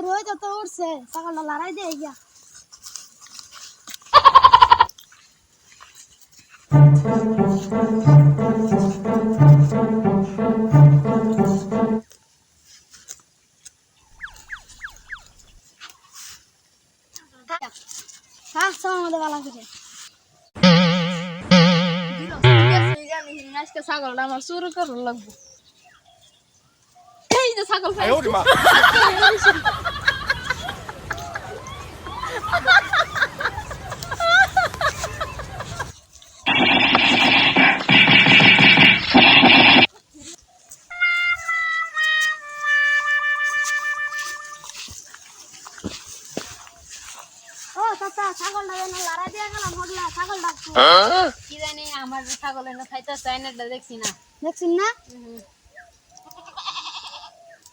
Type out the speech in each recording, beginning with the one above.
রোহিত তো উঠছে ছাগলটা লড়াই দিয়ে গিয়া হ্যাঁ সময় মধ্যে ভালো আছে আজকে ছাগলটা আমার চুরি করে লাগবো এই যে ছাগল ও চাচা ছাগলটা যেন লড়াই দিয়ে গেলাম হগলা ছাগল ডাকছো কি জানি আমার ছাগল এনে খাইতে চাই না দেখছি না দেখছেন না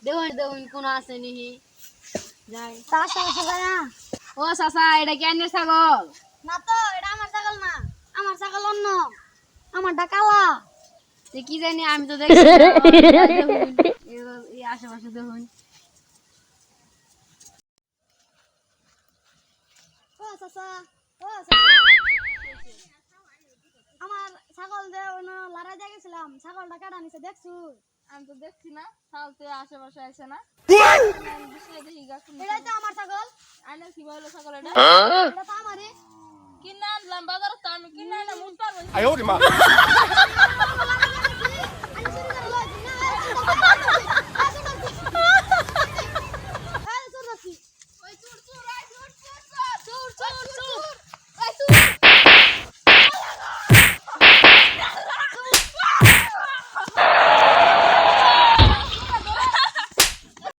দেখুন দেখুন কোন আছে নিহি যাই তার সাথে যায় না ও চাচা এটা কেন ছাগল না তো এটা আমার ছাগল না আমার ছাগল অন্য আমারটা কালা সে কি জানি আমি তো দেখছি না। দেখুন, এই আশেপাশে দেখুন ও চাচা ও চাচা আমার ছাগল দিয়ে লড়াই দিয়ে গেছিলাম ছাগলটা কাটা নিছে দেখছু আমি তো দেখছি না ছাগল তো আশেপাশে আছে না এটাই তো আমার ছাগল আইনা কি বলো ছাগল এটা এটা তো আমারই কিনা আনলাম বাজারে তো আমি কিনা আনলাম মুখ পারবো哎呦我的妈！